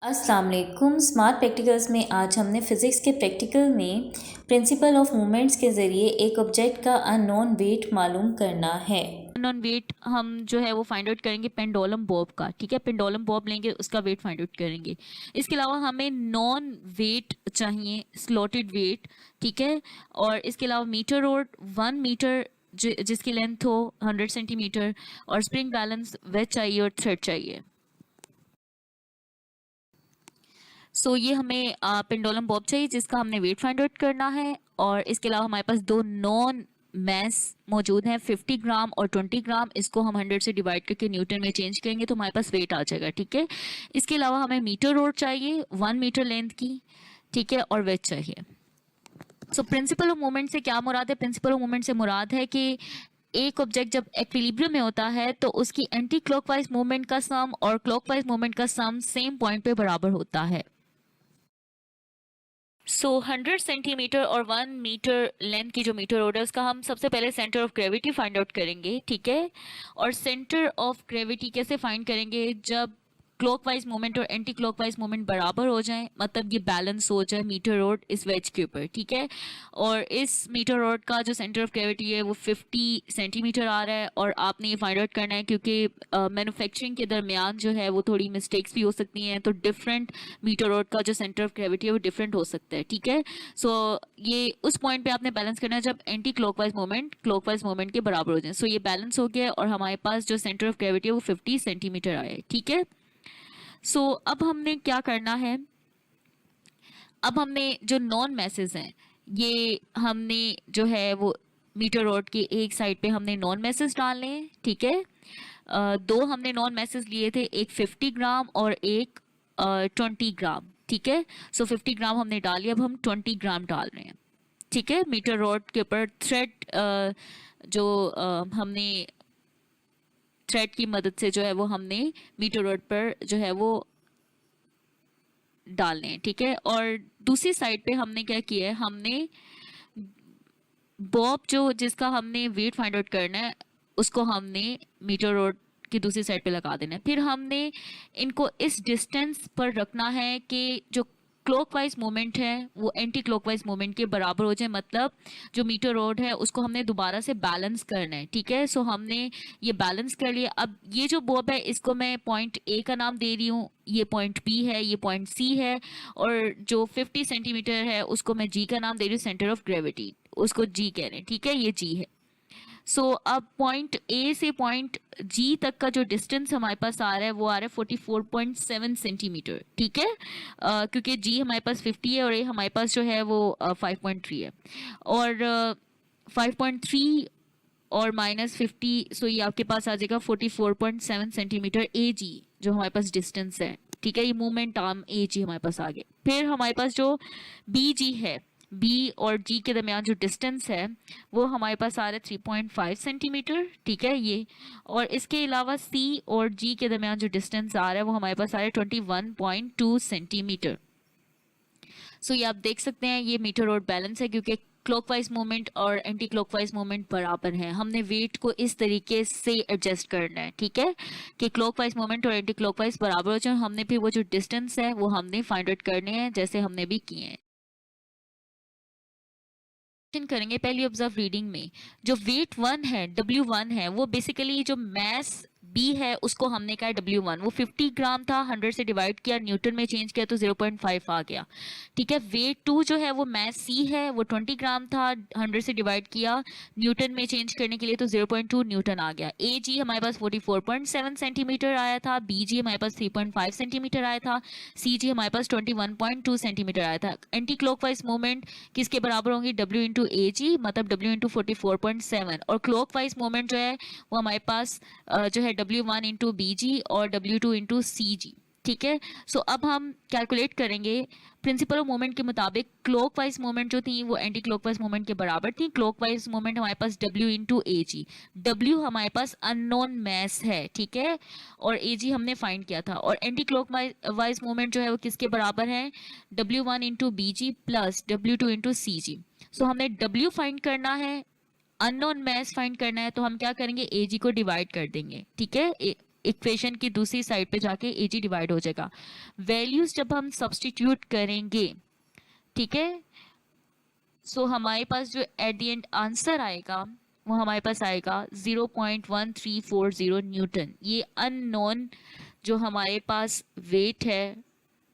अस्सलाम वालेकुम। Smart practicals में आज हमने फ़िज़िक्स के प्रैक्टिकल में प्रिंसिपल ऑफ मोमेंट्स के ज़रिए एक ऑब्जेक्ट का अननोन वेट मालूम करना है। अननोन वेट हम जो है वो फाइंड आउट करेंगे पेंडुलम बॉब का। ठीक है, पेंडुलम बॉब लेंगे, उसका वेट फाइंड आउट करेंगे। इसके अलावा हमें नॉन वेट चाहिए, स्लॉटेड वेट। ठीक है, और इसके अलावा मीटर रोड 1 मीटर जिसकी लेंथ हो 100 सेंटीमीटर, और स्प्रिंग बैलेंस वेज चाहिए और थ्रेड चाहिए। सो ये हमें पेंडुलम बॉब चाहिए जिसका हमने वेट फाइंड आउट करना है। और इसके अलावा हमारे पास दो नॉन मैस मौजूद हैं, 50 ग्राम और 20 ग्राम। इसको हम 100 से डिवाइड करके न्यूटन में चेंज करेंगे तो हमारे पास वेट आ जाएगा। ठीक है, इसके अलावा हमें मीटर रोड चाहिए 1 मीटर लेंथ की। ठीक है, और वेट चाहिए। सो प्रिंसिपल ऑफ मोमेंट से क्या मुराद है? प्रिंसिपल ऑफ मोमेंट से मुराद है कि एक ऑब्जेक्ट जब एक्विलिब्रियम में होता है तो उसकी एंटी क्लॉकवाइज मूवमेंट का सम और क्लॉकवाइज मूवमेंट का सम सेम पॉइंट पे बराबर होता है। सो 100 सेंटीमीटर और 1 मीटर लेंथ की जो मीटर रोड है उसका हम सबसे पहले centre of gravity find out करेंगे। ठीक है, और सेंटर ऑफ ग्रेविटी कैसे फाइंड करेंगे? जब क्लॉकवाइज मूवमेंट और एंटी क्लॉकवाइज मूवमेंट बराबर हो जाए, मतलब ये बैलेंस हो जाए मीटर रोड इस वेज के ऊपर। ठीक है, और इस मीटर रोड का जो सेंटर ऑफ ग्रेविटी है वो 50 सेंटीमीटर आ रहा है। और आपने ये फाइंड आउट करना है क्योंकि मैन्युफैक्चरिंग के दरमियान जो है वो थोड़ी मिस्टेक्स भी हो सकती हैं, तो डिफरेंट मीटर रोड का जो सेंटर ऑफ ग्रेविटी है वो डिफरेंट हो सकता है। ठीक है, सो ये उस पॉइंट पे आपने बैलेंस करना है जब anti clockwise movement clockwise movement के बराबर हो जाए। सो ये बैलेंस हो गया और हमारे पास जो सेंटर ऑफ ग्रेविटी है वो 50 सेंटीमीटर आया है। ठीक है, सो अब हमने क्या करना है? अब हमने जो नॉन मैसेज हैं ये हमने जो है वो मीटर रोड की एक साइड पे हमने नॉन मैसेज डालने हैं। ठीक है, दो हमने नॉन मैसेज लिए थे, एक 50 ग्राम और एक 20 ग्राम। ठीक है, सो 50 ग्राम हमने डाल लिया, अब हम 20 ग्राम डाल रहे हैं। ठीक है, मीटर रोड के ऊपर थ्रेड जो हमने थ्रेड की मदद से जो है वो हमने मीटर रोड पर जो है वो डालने हैं। ठीक है, और दूसरी साइड पे हमने क्या किया है? हमने बॉब जो जिसका हमने वेट फाइंड आउट करना है उसको हमने मीटर रोड की दूसरी साइड पे लगा देना है। फिर हमने इनको इस डिस्टेंस पर रखना है कि जो क्लॉकवाइज मूवमेंट है वो एंटी क्लॉकवाइज मूवमेंट के बराबर हो जाए, मतलब जो मीटर रोड है उसको हमने दोबारा से बैलेंस करना है। ठीक है, सो हमने ये बैलेंस कर लिया। अब ये जो बॉब है इसको मैं पॉइंट ए का नाम दे रही हूँ, ये पॉइंट बी है, ये पॉइंट सी है, और जो 50 सेंटीमीटर है उसको मैं जी का नाम दे रही हूँ, सेंटर ऑफ ग्रेविटी उसको जी कह रहे हैं। ठीक है, ये जी है। सो अब पॉइंट ए से पॉइंट जी तक का जो डिस्टेंस हमारे पास आ रहा है वो आ रहा है 44.7 सेंटीमीटर। ठीक है, क्योंकि जी हमारे पास 50 है और ए हमारे पास जो है वो 5.3 है। और 5.3 और -50, सो ये आपके पास आ जाएगा 44.7 सेंटीमीटर ए जी जो हमारे पास डिस्टेंस है। ठीक है, ये मूवमेंट आर्म ए जी हमारे पास आ गए। फिर हमारे पास जो बी जी है, बी और जी के दरमियान जो डिस्टेंस है वो हमारे पास आ रहा है 3.5 सेंटीमीटर। ठीक है, ये और इसके अलावा सी और जी के दरमियान जो डिस्टेंस आ रहा है वो हमारे पास आ रहा है 21.2 सेंटीमीटर। सो ये आप देख सकते हैं ये मीटर रोड बैलेंस है क्योंकि क्लॉकवाइज मूवमेंट और एंटी क्लॉकवाइज मूवमेंट बराबर है। हमने वेट को इस तरीके से एडजस्ट करना है। ठीक है, कि क्लॉकवाइज मूवमेंट और एंटी क्लॉकवाइज बराबर हो जाए। हमने फिर वो जो डिस्टेंस है वो हमने फाइंड आउट करने हैं जैसे हमने भी किए हैं। करेंगे पहली ऑब्जर्व रीडिंग में जो वेट 1 है, W1 है, वो बेसिकली जो मैस B है उसको हमने कहा W1, वो 50 ग्राम था, 100 से डिवाइड किया, न्यूटन में चेंज किया तो 0.5 आ गया। ठीक है, वेट 2 जो है वो मैस C है, वो 20 ग्राम था, 100 से डिवाइड किया, न्यूटन में चेंज करने के लिए तो 0.2 न्यूटन आ गया। AG हमारे पास 44.7 सेंटीमीटर आया था, BG हमारे पास 3.5 सेंटीमीटर आया था, CG हमारे पास 21.2 सेंटीमीटर आया था। एंटी क्लॉकवाइज मूवमेंट किसके बराबर होंगी? W इंटू ए जी, मतलब W इंटू 44.7, और क्लॉकवाइज मूवमेंट जो है वो हमारे पास जो है W1 इंटू बी जी और W2 इंटू सी जी। ठीक है, सो अब हम कैलकुलेट करेंगे प्रिंसिपल ऑफ मूवमेंट के मुताबिक क्लॉकवाइज मूवमेंट जो थी वो एंटी क्लॉकवाइज मूवमेंट के बराबर थी। क्लॉकवाइज मूवमेंट हमारे पास W इंटू ए जी, W हमारे पास अननोन मैस है। ठीक है, और ए जी हमने फाइंड किया था, और एंटी क्लॉकवाइज मूवमेंट जो है वो किसके बराबर है? W1 इंटू बी जी प्लस W2 इंटू सी जी। सो हमें W फाइंड करना है, अननोन मैस फाइंड करना है, तो हम क्या करेंगे? ए जी को डिवाइड कर देंगे। ठीक है, इक्वेशन की दूसरी साइड पे जाके AG डिवाइड हो जाएगा। वैल्यूज जब हम सब्सटीट्यूट करेंगे, ठीक है, सो हमारे पास जो एट द एंड आंसर आएगा वो हमारे पास आएगा 0.1340 न्यूटन। ये अननोन जो हमारे पास वेट है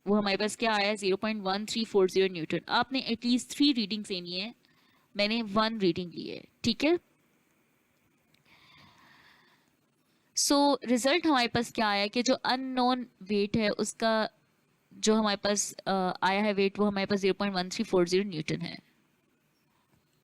वो हमारे पास क्या आया, 0.1340 न्यूटन। आपने एटलीस्ट 3 रीडिंग्स लेनी है, मैंने 1 रीडिंग ली है, ठीक है। सो रिजल्ट हमारे पास क्या आया कि जो अननोन वेट है उसका जो हमारे पास आया है वेट, वो हमारे पास 0.1340 न्यूटन है।